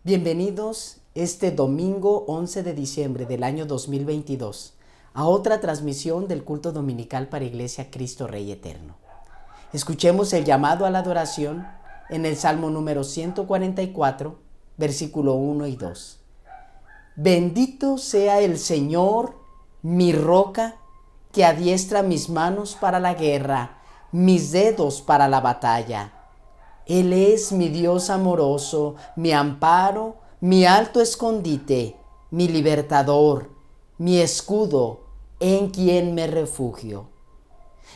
Bienvenidos este domingo 11 de diciembre del año 2022 a otra transmisión del culto dominical para Iglesia Cristo Rey Eterno. Escuchemos el llamado a la adoración en el Salmo número 144, versículo 1 y 2. Bendito sea el Señor, mi roca, que adiestra mis manos para la guerra, mis dedos para la batalla. Él es mi Dios amoroso, mi amparo, mi alto escondite, mi libertador, mi escudo, en quien me refugio.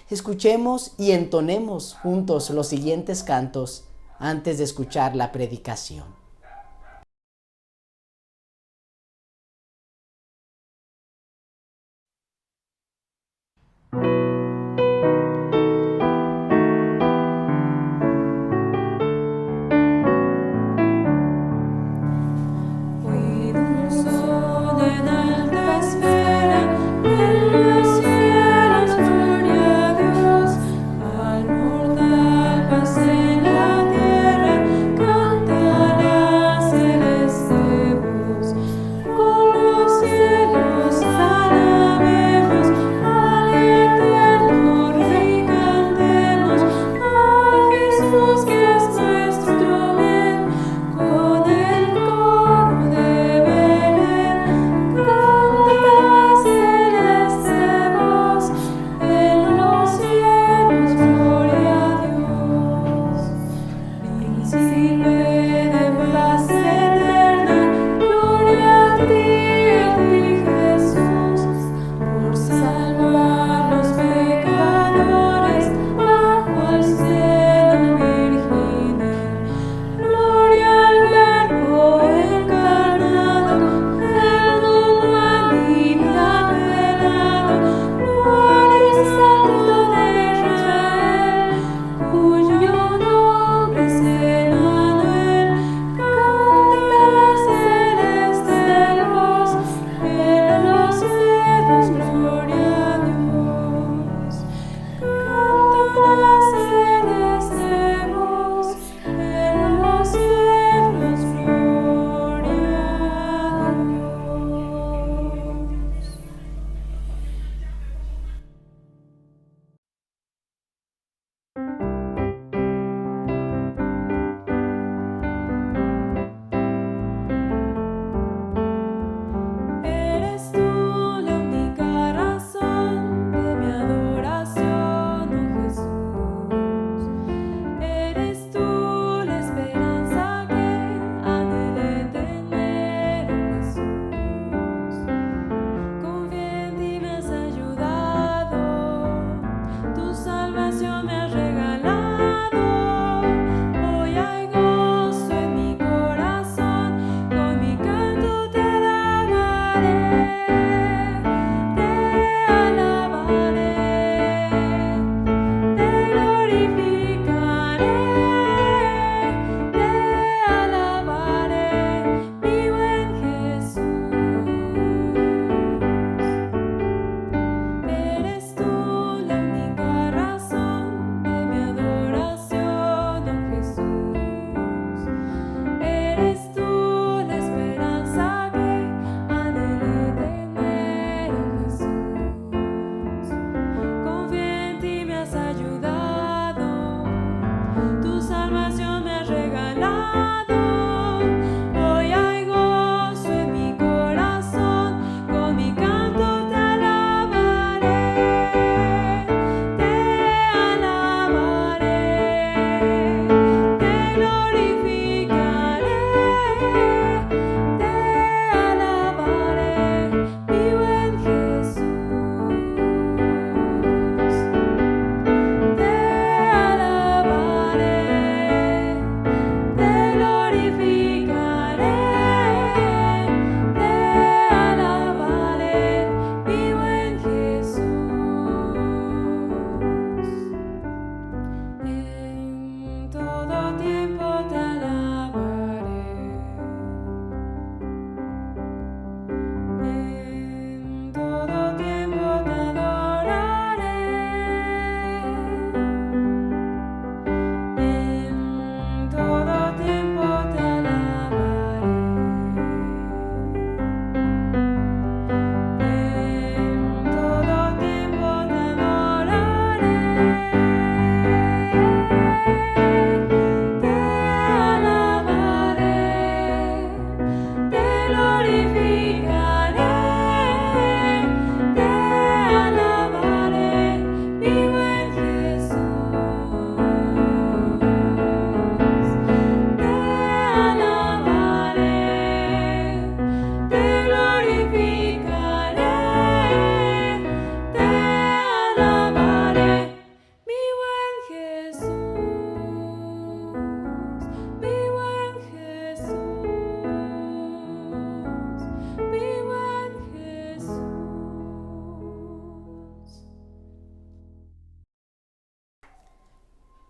Escuchemos y entonemos juntos los siguientes cantos antes de escuchar la predicación. Alabemos al Eterno.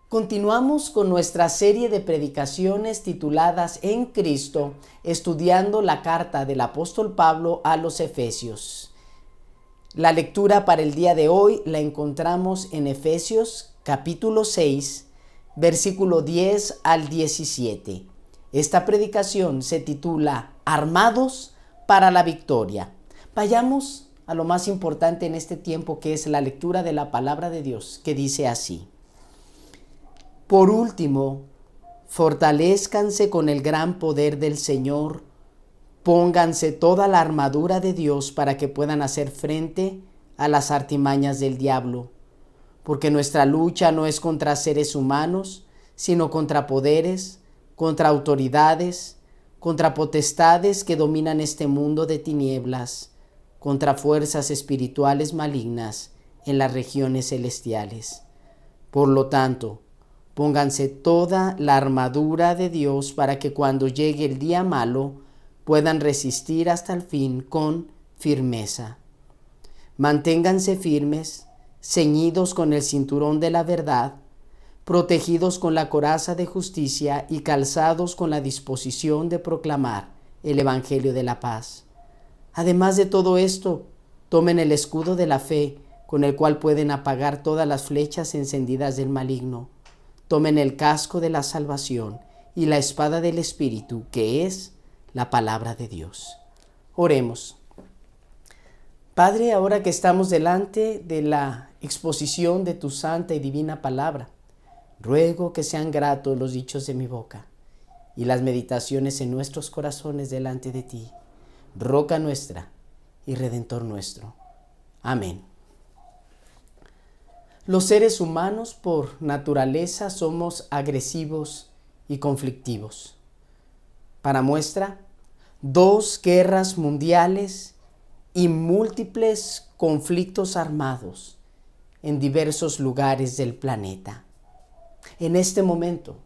Continuamos con nuestra serie de predicaciones tituladas En Cristo, estudiando la carta del apóstol Pablo a los Efesios. La lectura para el día de hoy la encontramos en Efesios capítulo 6, versículo 10 al 17. Esta predicación se titula Armados para la victoria. Vayamos a lo más importante en este tiempo, que es la lectura de la palabra de Dios, que dice así: Por último, fortalezcanse con el gran poder del Señor, pónganse toda la armadura de Dios para que puedan hacer frente a las artimañas del diablo, porque nuestra lucha no es contra seres humanos, sino contra poderes, contra autoridades, contra potestades que dominan este mundo de tinieblas, contra fuerzas espirituales malignas en las regiones celestiales. Por lo tanto, pónganse toda la armadura de Dios para que cuando llegue el día malo puedan resistir hasta el fin con firmeza. Manténganse firmes, ceñidos con el cinturón de la verdad, protegidos con la coraza de justicia y calzados con la disposición de proclamar el evangelio de la paz. Además de todo esto, tomen el escudo de la fe, con el cual pueden apagar todas las flechas encendidas del maligno. Tomen el casco de la salvación y la espada del Espíritu, que es la palabra de Dios. Oremos. Padre, ahora que estamos delante de la exposición de tu santa y divina palabra, ruego que sean gratos los dichos de mi boca y las meditaciones en nuestros corazones delante de ti, roca nuestra y redentor nuestro. Amén. Los seres humanos por naturaleza somos agresivos y conflictivos. Para muestra, 2 guerras mundiales y múltiples conflictos armados en diversos lugares del planeta. En este momento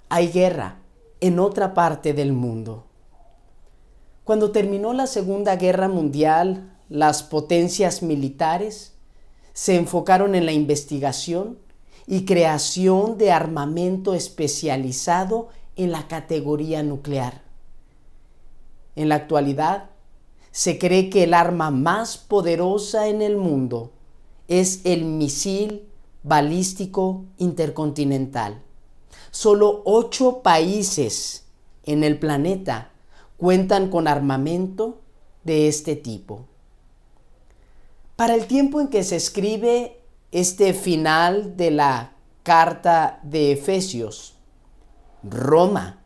hay guerra en otra parte del mundo. Cuando terminó la Segunda Guerra Mundial, las potencias militares se enfocaron en la investigación y creación de armamento especializado en la categoría nuclear. En la actualidad, se cree que el arma más poderosa en el mundo es el misil balístico intercontinental. Solo 8 países en el planeta cuentan con armamento de este tipo. Para el tiempo en que se escribe este final de la carta de Efesios, Roma,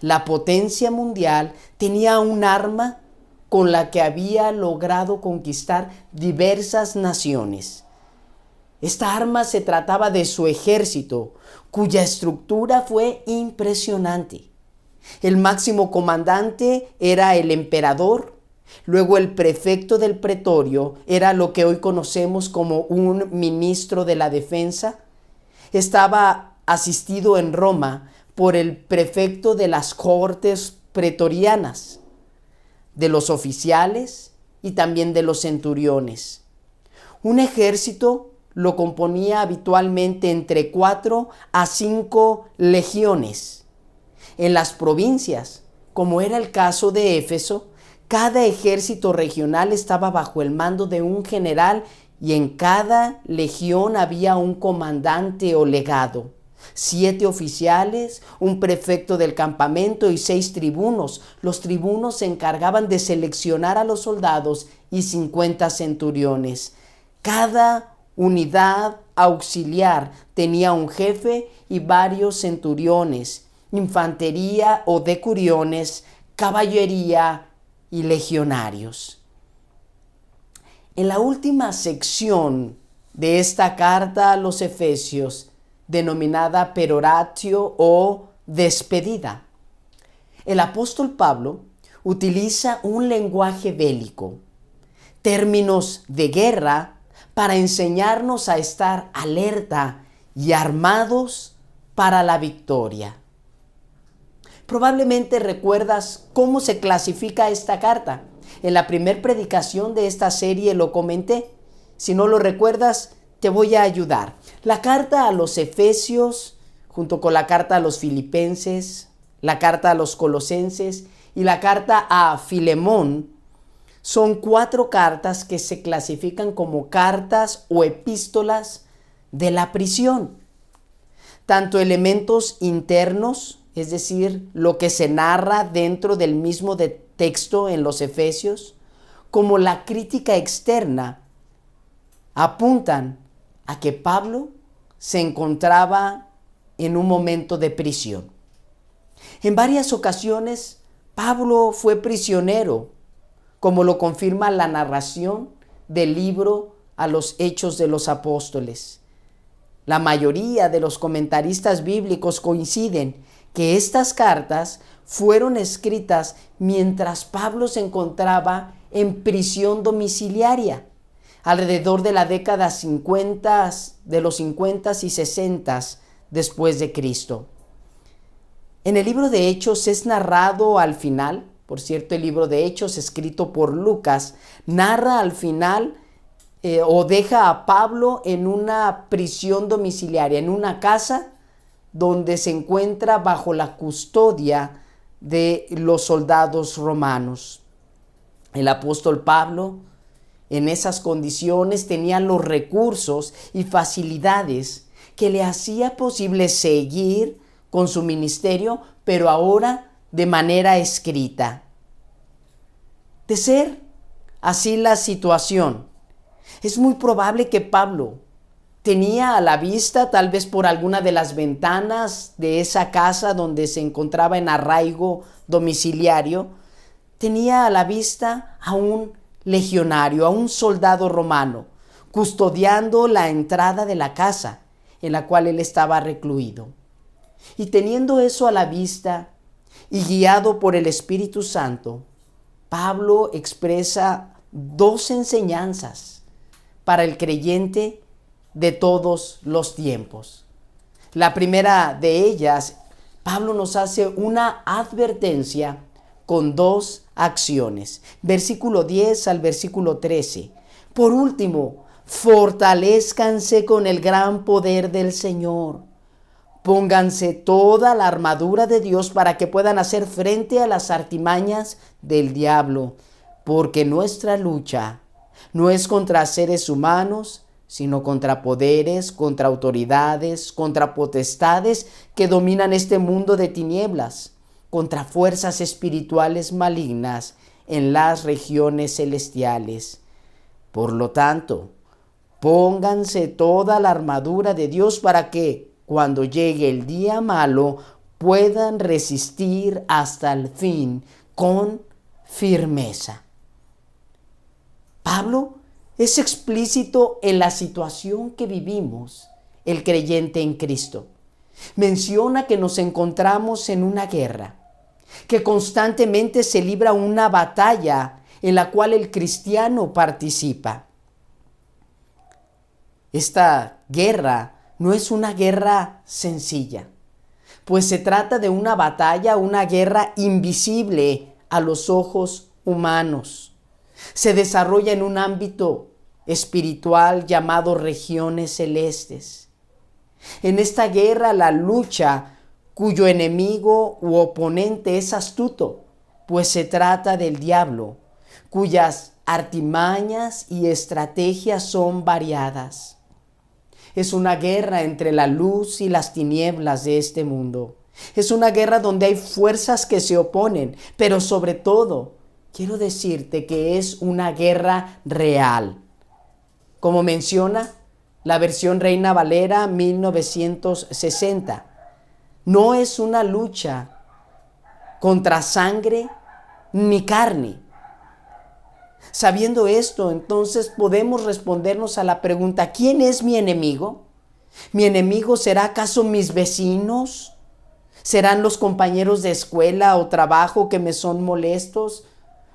la potencia mundial, tenía un arma con la que había logrado conquistar diversas naciones. Esta arma se trataba de su ejército, cuya estructura fue impresionante. El máximo comandante era el emperador. Luego el prefecto del pretorio era lo que hoy conocemos como un ministro de la defensa. Estaba asistido en Roma por el prefecto de las cortes pretorianas, de los oficiales y también de los centuriones. Un ejército lo componía habitualmente entre 4 a 5 legiones. En las provincias, como era el caso de Éfeso, cada ejército regional estaba bajo el mando de un general y en cada legión había un comandante o legado, 7 oficiales, un prefecto del campamento y 6 tribunos. Los tribunos se encargaban de seleccionar a los soldados y 50 centuriones. Cada unidad auxiliar tenía un jefe y varios centuriones, infantería o decuriones, caballería y legionarios. En la última sección de esta carta a los Efesios, denominada peroratio o despedida, el apóstol Pablo utiliza un lenguaje bélico, términos de guerra, para enseñarnos a estar alerta y armados para la victoria. Probablemente recuerdas cómo se clasifica esta carta. En la primera predicación de esta serie lo comenté. Si no lo recuerdas, te voy a ayudar. La carta a los Efesios junto con la carta a los Filipenses, la carta a los Colosenses y la carta a Filemón, son 4 cartas que se clasifican como cartas o epístolas de la prisión. Tanto elementos internos, es decir, lo que se narra dentro del mismo texto en los Efesios, como la crítica externa, apuntan a que Pablo se encontraba en un momento de prisión. En varias ocasiones, Pablo fue prisionero, como lo confirma la narración del libro a los Hechos de los Apóstoles. La mayoría de los comentaristas bíblicos coinciden que estas cartas fueron escritas mientras Pablo se encontraba en prisión domiciliaria, alrededor de la década de los 50 y 60 después de Cristo. En el libro de Hechos es narrado al final, por cierto, el libro de Hechos escrito por Lucas, narra al final o deja a Pablo en una prisión domiciliaria, en una casa donde se encuentra bajo la custodia de los soldados romanos. El apóstol Pablo, en esas condiciones, tenía los recursos y facilidades que le hacía posible seguir con su ministerio, pero ahora de manera escrita. De ser así la situación, es muy probable que Pablo tenía a la vista, tal vez por alguna de las ventanas de esa casa donde se encontraba en arraigo domiciliario, tenía a la vista a un legionario, a un soldado romano, custodiando la entrada de la casa en la cual él estaba recluido. Y teniendo eso a la vista y guiado por el Espíritu Santo, Pablo expresa 2 enseñanzas para el creyente de todos los tiempos. La primera de ellas, Pablo nos hace una advertencia con 2 acciones. Versículo 10 al versículo 13. Por último, fortalézcanse con el gran poder del Señor. Pónganse toda la armadura de Dios para que puedan hacer frente a las artimañas del diablo, porque nuestra lucha no es contra seres humanos, sino contra poderes, contra autoridades, contra potestades que dominan este mundo de tinieblas, contra fuerzas espirituales malignas en las regiones celestiales. Por lo tanto, pónganse toda la armadura de Dios para que, cuando llegue el día malo, puedan resistir hasta el fin con firmeza. Pablo es explícito en la situación que vivimos el creyente en Cristo. Menciona que nos encontramos en una guerra, que constantemente se libra una batalla en la cual el cristiano participa. Esta guerra no es una guerra sencilla, pues se trata de una batalla, una guerra invisible a los ojos humanos. Se desarrolla en un ámbito espiritual llamado regiones celestes. En esta guerra, la lucha cuyo enemigo u oponente es astuto, pues se trata del diablo, cuyas artimañas y estrategias son variadas. Es una guerra entre la luz y las tinieblas de este mundo. Es una guerra donde hay fuerzas que se oponen, pero sobre todo, quiero decirte que es una guerra real. Como menciona la versión Reina Valera 1960, no es una lucha contra sangre ni carne. Sabiendo esto, entonces podemos respondernos a la pregunta: ¿quién es mi enemigo? ¿Mi enemigo será acaso mis vecinos? ¿Serán los compañeros de escuela o trabajo que me son molestos?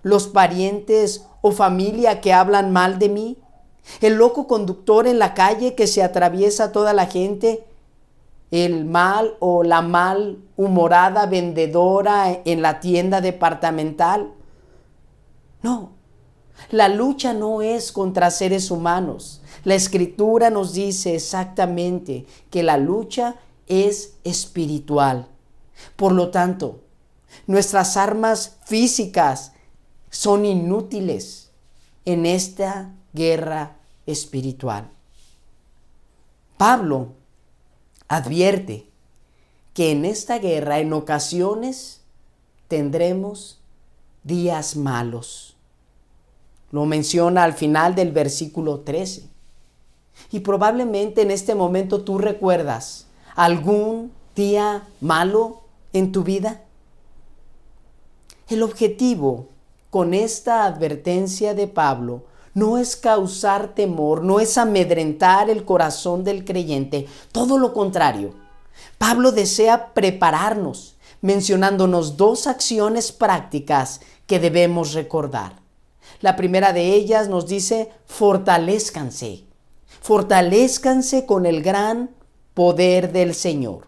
¿Los parientes o familia que hablan mal de mí? ¿El loco conductor en la calle que se atraviesa a toda la gente? ¿El mal o la malhumorada vendedora en la tienda departamental? No. La lucha no es contra seres humanos. La Escritura nos dice exactamente que la lucha es espiritual. Por lo tanto, nuestras armas físicas son inútiles en esta guerra espiritual. Pablo advierte que en esta guerra en ocasiones tendremos días malos. Lo menciona al final del versículo 13. Y probablemente en este momento tú recuerdas algún día malo en tu vida. El objetivo con esta advertencia de Pablo no es causar temor, no es amedrentar el corazón del creyente, todo lo contrario. Pablo desea prepararnos, mencionándonos dos acciones prácticas que debemos recordar. La primera de ellas nos dice: fortalézcanse. Fortalézcanse con el gran poder del Señor.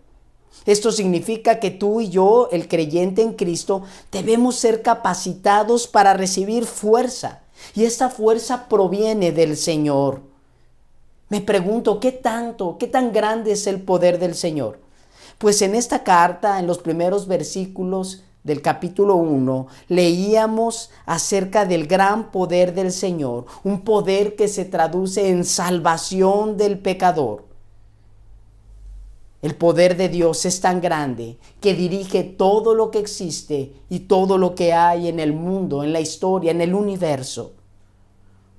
Esto significa que tú y yo, el creyente en Cristo, debemos ser capacitados para recibir fuerza. Y esta fuerza proviene del Señor. Me pregunto, ¿qué tan grande es el poder del Señor? Pues en esta carta, en los primeros versículos del capítulo 1, leíamos acerca del gran poder del Señor, un poder que se traduce en salvación del pecador. El poder de Dios es tan grande que dirige todo lo que existe y todo lo que hay en el mundo, en la historia, en el universo.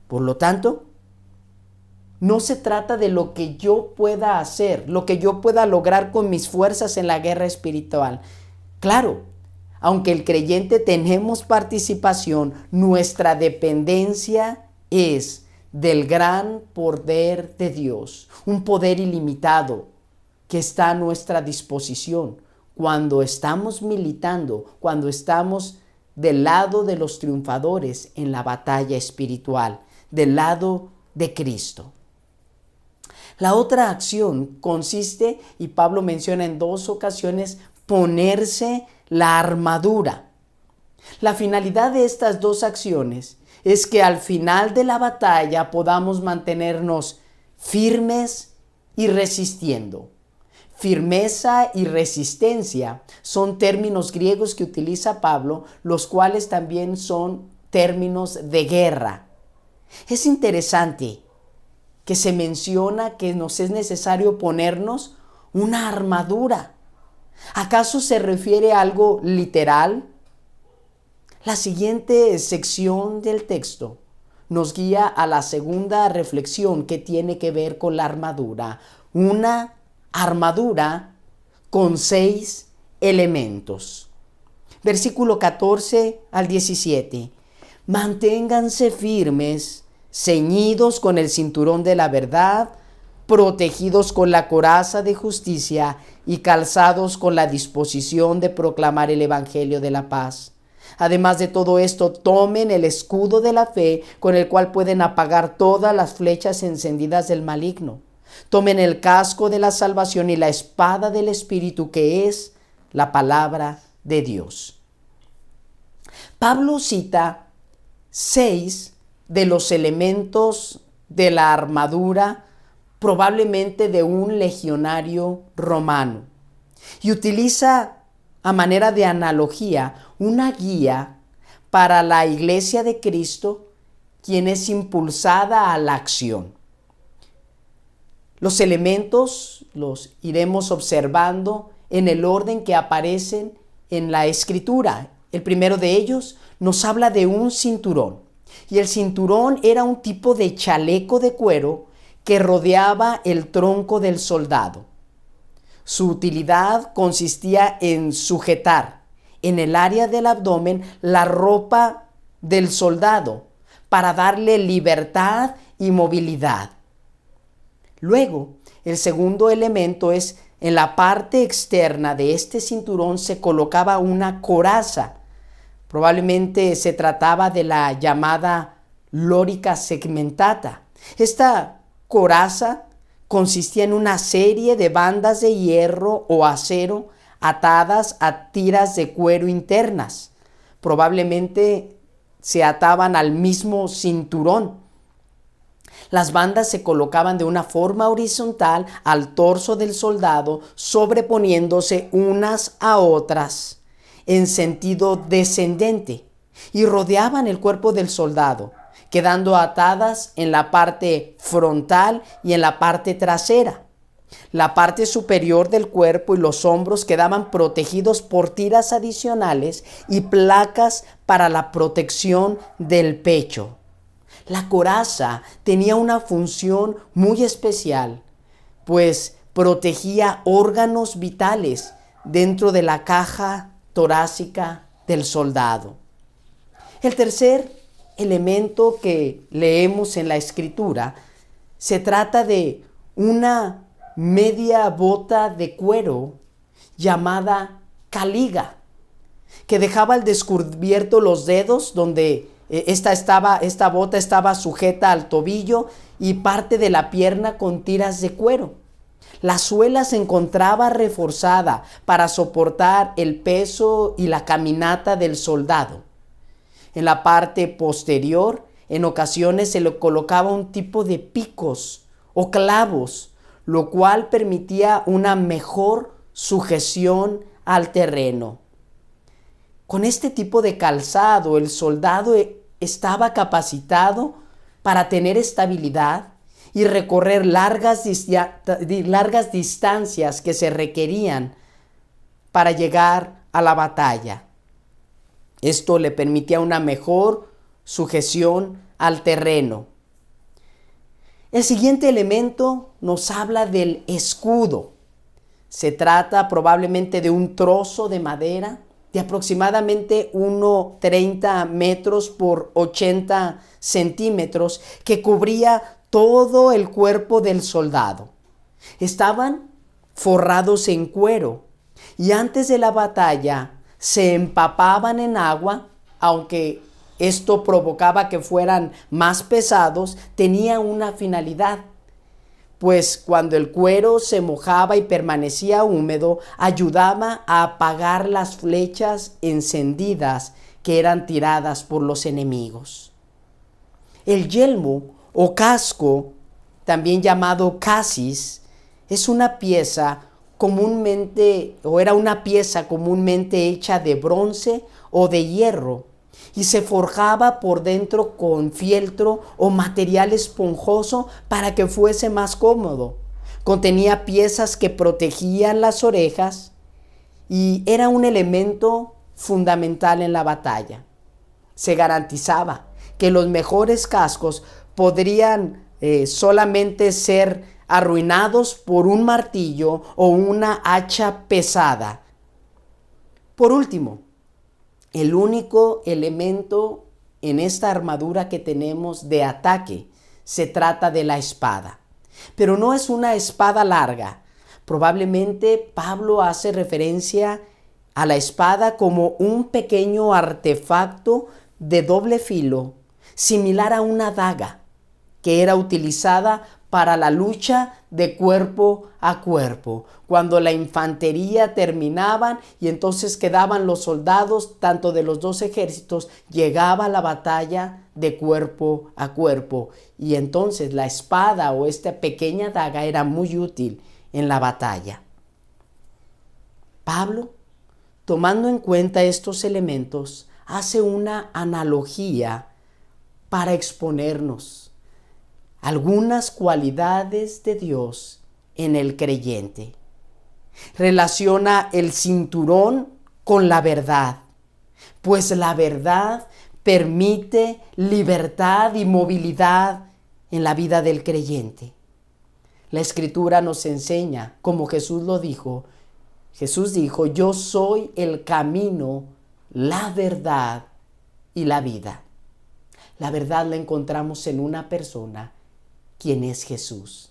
Por lo tanto, no se trata de lo que yo pueda hacer, lo que yo pueda lograr con mis fuerzas en la guerra espiritual. Claro, aunque el creyente tenemos participación, nuestra dependencia es del gran poder de Dios, un poder ilimitado que está a nuestra disposición cuando estamos militando, cuando estamos del lado de los triunfadores en la batalla espiritual, del lado de Cristo. La otra acción consiste, y Pablo menciona en dos ocasiones, ponerse la armadura. La finalidad de estas dos acciones es que al final de la batalla podamos mantenernos firmes y resistiendo. Firmeza y resistencia son términos griegos que utiliza Pablo, los cuales también son términos de guerra. Es interesante que se menciona que nos es necesario ponernos una armadura. ¿Acaso se refiere a algo literal? La siguiente sección del texto nos guía a la segunda reflexión que tiene que ver con la armadura. Una armadura con 6 elementos. Versículo 14 al 17. Manténganse firmes, ceñidos con el cinturón de la verdad, protegidos con la coraza de justicia y calzados con la disposición de proclamar el evangelio de la paz. Además de todo esto, tomen el escudo de la fe con el cual pueden apagar todas las flechas encendidas del maligno. Tomen el casco de la salvación y la espada del Espíritu, que es la palabra de Dios. Pablo cita 6 de los elementos de la armadura, probablemente de un legionario romano, y utiliza a manera de analogía una guía para la iglesia de Cristo, quien es impulsada a la acción. Los elementos los iremos observando en el orden que aparecen en la Escritura. El primero de ellos nos habla de un cinturón. Y el cinturón era un tipo de chaleco de cuero que rodeaba el tronco del soldado. Su utilidad consistía en sujetar en el área del abdomen la ropa del soldado para darle libertad y movilidad. Luego, el segundo elemento es: en la parte externa de este cinturón se colocaba una coraza. Probablemente se trataba de la llamada lorica segmentata. Esta coraza consistía en una serie de bandas de hierro o acero atadas a tiras de cuero internas. Probablemente se ataban al mismo cinturón. Las bandas se colocaban de una forma horizontal al torso del soldado, sobreponiéndose unas a otras en sentido descendente, y rodeaban el cuerpo del soldado, quedando atadas en la parte frontal y en la parte trasera. La parte superior del cuerpo y los hombros quedaban protegidos por tiras adicionales y placas para la protección del pecho. La coraza tenía una función muy especial, pues protegía órganos vitales dentro de la caja torácica del soldado. El tercer elemento que leemos en la Escritura se trata de una media bota de cuero llamada caliga, que dejaba al descubierto los dedos, donde esta bota estaba sujeta al tobillo, y parte de la pierna con tiras de cuero. La suela se encontraba reforzada para soportar el peso y la caminata del soldado. En la parte posterior, en ocasiones se le colocaba un tipo de picos o clavos, lo cual permitía una mejor sujeción al terreno. Con este tipo de calzado, el soldado estaba capacitado para tener estabilidad y recorrer largas distancias que se requerían para llegar a la batalla. Esto le permitía una mejor sujeción al terreno. El siguiente elemento nos habla del escudo. Se trata probablemente de un trozo de madera de aproximadamente 1,30 metros por 80 centímetros que cubría todo el cuerpo del soldado. Estaban forrados en cuero y antes de la batalla se empapaban en agua, aunque esto provocaba que fueran más pesados. Tenía una finalidad, pues cuando el cuero se mojaba y permanecía húmedo, ayudaba a apagar las flechas encendidas que eran tiradas por los enemigos. El yelmo o casco, también llamado casis, es una pieza era una pieza comúnmente hecha de bronce o de hierro, y se forjaba por dentro con fieltro o material esponjoso para que fuese más cómodo. Contenía piezas que protegían las orejas y era un elemento fundamental en la batalla. Se garantizaba que los mejores cascos podrían solamente ser arruinados por un martillo o una hacha pesada. Por último, el único elemento en esta armadura que tenemos de ataque se trata de la espada. Pero no es una espada larga. Probablemente Pablo hace referencia a la espada como un pequeño artefacto de doble filo, similar a una daga, que era utilizada para la lucha de cuerpo a cuerpo, cuando la infantería terminaban y entonces quedaban los soldados tanto de los dos ejércitos. Llegaba la batalla de cuerpo a cuerpo y entonces la espada o esta pequeña daga era muy útil en la batalla. Pablo, tomando en cuenta estos elementos, hace una analogía para exponernos algunas cualidades de Dios en el creyente. Relaciona el cinturón con la verdad, pues la verdad permite libertad y movilidad en la vida del creyente. La Escritura nos enseña, como Jesús lo dijo. Jesús dijo: yo soy el camino, la verdad y la vida. La verdad la encontramos en una persona, quien es Jesús.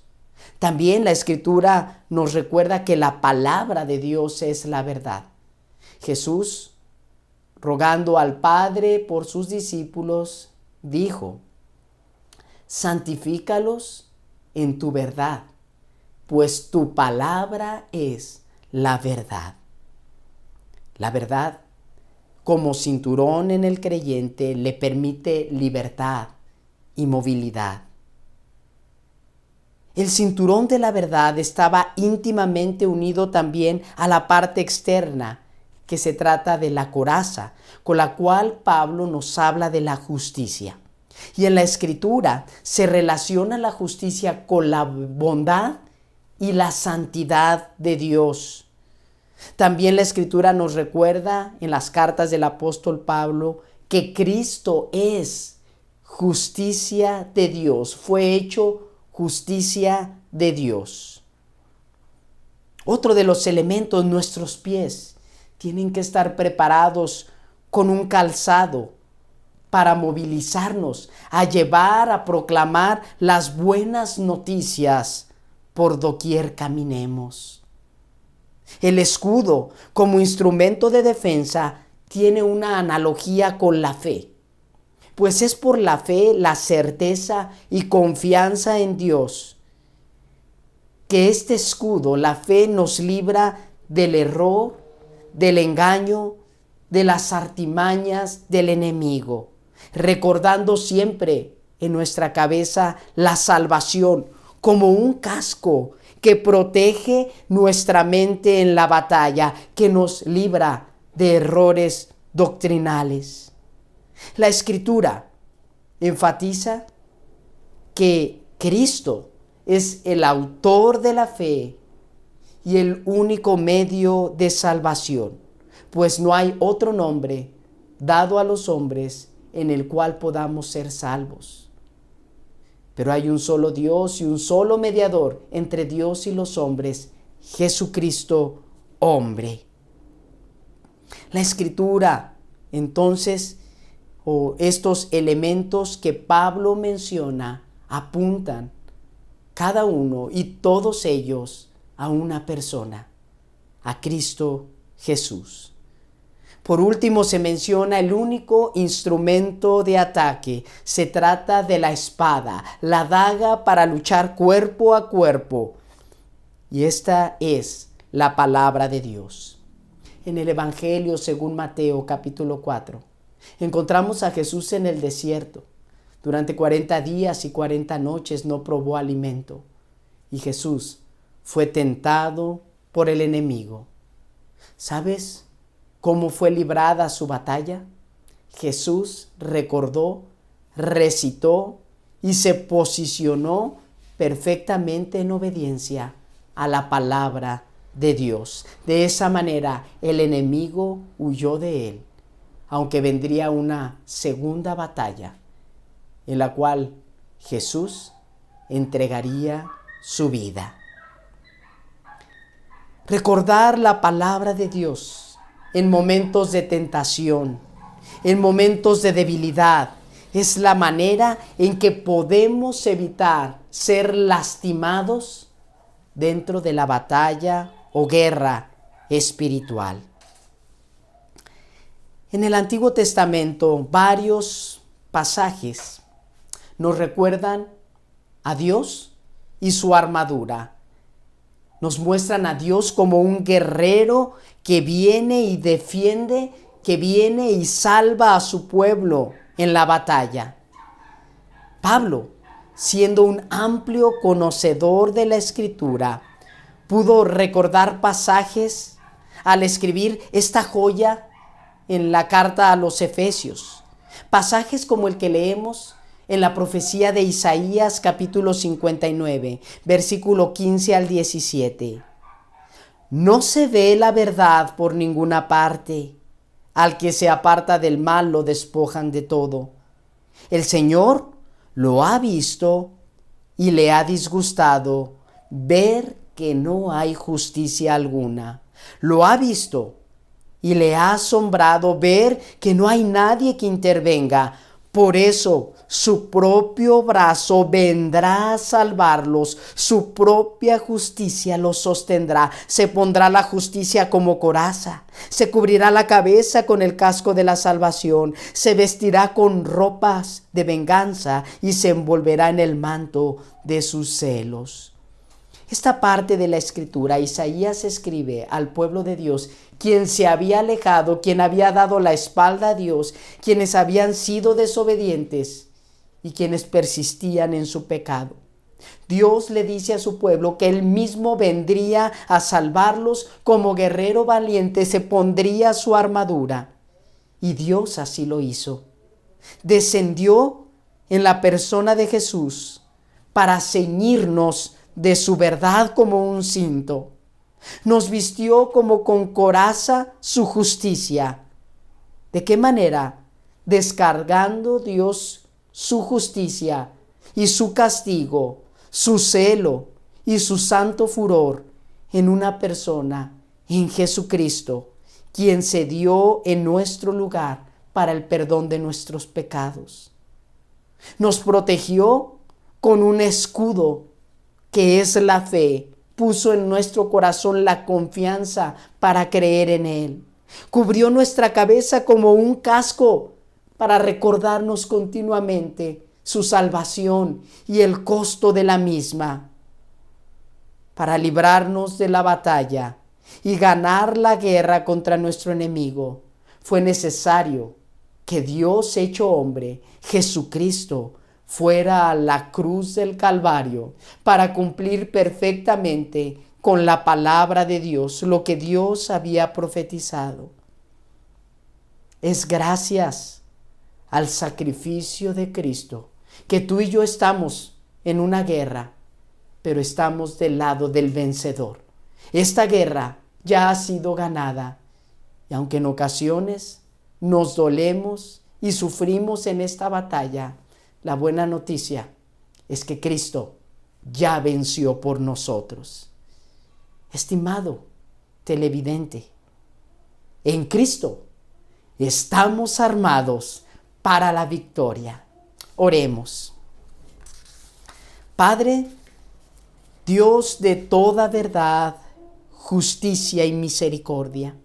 También la Escritura nos recuerda que la palabra de Dios es la verdad. Jesús, rogando al Padre por sus discípulos, dijo: santifícalos en tu verdad, pues tu palabra es la verdad. La verdad, como cinturón en el creyente, le permite libertad y movilidad. El cinturón de la verdad estaba íntimamente unido también a la parte externa, que se trata de la coraza, con la cual Pablo nos habla de la justicia. Y en la Escritura se relaciona la justicia con la bondad y la santidad de Dios. También la Escritura nos recuerda en las cartas del apóstol Pablo que Cristo es justicia de Dios, fue hecho justicia de Dios. Otro de los elementos, nuestros pies tienen que estar preparados con un calzado para movilizarnos, a llevar, a proclamar las buenas noticias por doquier caminemos. El escudo, como instrumento de defensa, tiene una analogía con la fe, pues es por la fe, la certeza y confianza en Dios, que este escudo, la fe, nos libra del error, del engaño, de las artimañas del enemigo, recordando siempre en nuestra cabeza la salvación como un casco que protege nuestra mente en la batalla, que nos libra de errores doctrinales. La Escritura enfatiza que Cristo es el autor de la fe y el único medio de salvación, pues no hay otro nombre dado a los hombres en el cual podamos ser salvos. Pero hay un solo Dios y un solo mediador entre Dios y los hombres, Jesucristo, hombre. La Escritura, entonces, estos elementos que Pablo menciona, apuntan cada uno y todos ellos a una persona, a Cristo Jesús. Por último, se menciona el único instrumento de ataque. Se trata de la espada, la daga para luchar cuerpo a cuerpo. Y esta es la palabra de Dios. En el Evangelio según Mateo capítulo 4, encontramos a Jesús en el desierto. Durante 40 días y 40 noches no probó alimento. Y Jesús fue tentado por el enemigo. ¿Sabes cómo fue librada su batalla? Jesús recordó, recitó y se posicionó perfectamente en obediencia a la palabra de Dios. De esa manera el enemigo huyó de él, aunque vendría una segunda batalla en la cual Jesús entregaría su vida. Recordar la palabra de Dios en momentos de tentación, en momentos de debilidad, es la manera en que podemos evitar ser lastimados dentro de la batalla o guerra espiritual. En el Antiguo Testamento, varios pasajes nos recuerdan a Dios y su armadura. Nos muestran a Dios como un guerrero que viene y defiende, que viene y salva a su pueblo en la batalla. Pablo, siendo un amplio conocedor de la Escritura, pudo recordar pasajes al escribir esta joya en la carta a los Efesios. Pasajes como el que leemos en la profecía de Isaías capítulo 59, versículo 15 al 17. No se ve la verdad por ninguna parte. Al que se aparta del mal lo despojan de todo. El Señor lo ha visto y le ha disgustado ver que no hay justicia alguna. Lo ha visto y le ha asombrado ver que no hay nadie que intervenga. Por eso su propio brazo vendrá a salvarlos, su propia justicia los sostendrá. Se pondrá la justicia como coraza, se cubrirá la cabeza con el casco de la salvación, se vestirá con ropas de venganza y se envolverá en el manto de sus celos. Esta parte de la Escritura, Isaías escribe al pueblo de Dios, quien se había alejado, quien había dado la espalda a Dios, quienes habían sido desobedientes y quienes persistían en su pecado. Dios le dice a su pueblo que Él mismo vendría a salvarlos como guerrero valiente, se pondría su armadura. Y Dios así lo hizo. Descendió en la persona de Jesús para ceñirnos de su verdad como un cinto. Nos vistió como con coraza su justicia. ¿De qué manera? Descargando Dios su justicia y su castigo, su celo y su santo furor en una persona, en Jesucristo, quien se dio en nuestro lugar para el perdón de nuestros pecados. Nos protegió con un escudo que es la fe. Puso en nuestro corazón la confianza para creer en Él. Cubrió nuestra cabeza como un casco para recordarnos continuamente su salvación y el costo de la misma. Para librarnos de la batalla y ganar la guerra contra nuestro enemigo, fue necesario que Dios hecho hombre, Jesucristo, fuera a la cruz del Calvario para cumplir perfectamente con la palabra de Dios lo que Dios había profetizado. Es gracias al sacrificio de Cristo que tú y yo estamos en una guerra, pero estamos del lado del vencedor. Esta guerra ya ha sido ganada, y aunque en ocasiones nos dolemos y sufrimos en esta batalla, la buena noticia es que Cristo ya venció por nosotros. Estimado televidente, en Cristo estamos armados para la victoria. Oremos. Padre, Dios de toda verdad, justicia y misericordia,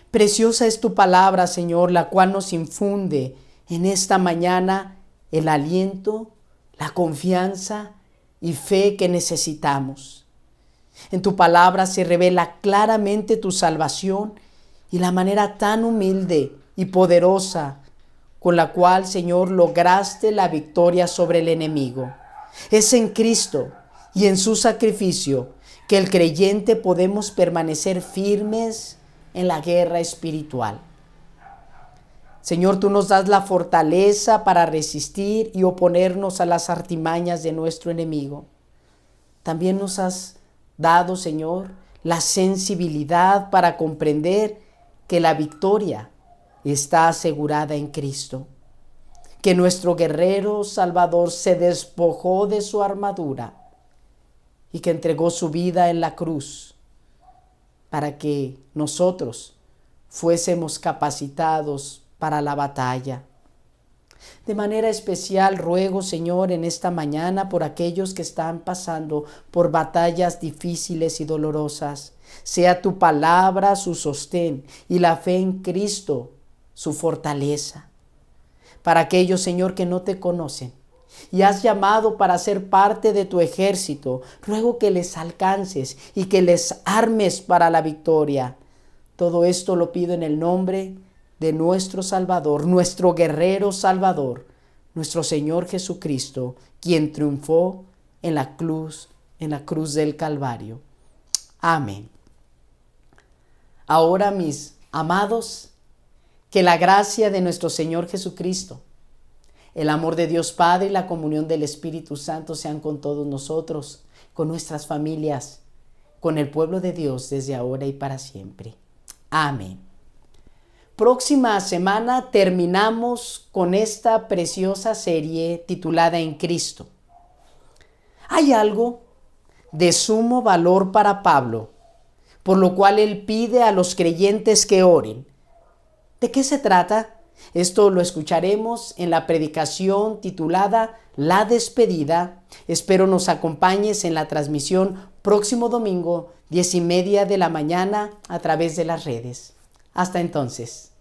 preciosa es tu palabra, Señor, la cual nos infunde en esta mañana el aliento, la confianza y fe que necesitamos. En tu palabra se revela claramente tu salvación y la manera tan humilde y poderosa con la cual, Señor, lograste la victoria sobre el enemigo. Es en Cristo y en su sacrificio que el creyente podemos permanecer firmes en la guerra espiritual. Señor, tú nos das la fortaleza para resistir y oponernos a las artimañas de nuestro enemigo. También nos has dado, Señor, la sensibilidad para comprender que la victoria está asegurada en Cristo, que nuestro guerrero Salvador se despojó de su armadura y que entregó su vida en la cruz para que nosotros fuésemos capacitados para la batalla. De manera especial ruego, Señor, en esta mañana por aquellos que están pasando por batallas difíciles y dolorosas. Sea tu palabra su sostén y la fe en Cristo su fortaleza. Para aquellos, Señor, que no te conocen y has llamado para ser parte de tu ejército, ruego que les alcances y que les armes para la victoria. Todo esto lo pido en el nombre de nuestro Salvador, nuestro guerrero Salvador, nuestro Señor Jesucristo, quien triunfó en la cruz del Calvario. Amén. Ahora, mis amados, que la gracia de nuestro Señor Jesucristo, el amor de Dios Padre y la comunión del Espíritu Santo sean con todos nosotros, con nuestras familias, con el pueblo de Dios desde ahora y para siempre. Amén. Próxima semana terminamos con esta preciosa serie titulada En Cristo. Hay algo de sumo valor para Pablo, por lo cual él pide a los creyentes que oren. ¿De qué se trata? Esto lo escucharemos en la predicación titulada La Despedida. Espero nos acompañes en la transmisión próximo domingo, 10:30 de la mañana, a través de las redes. Hasta entonces.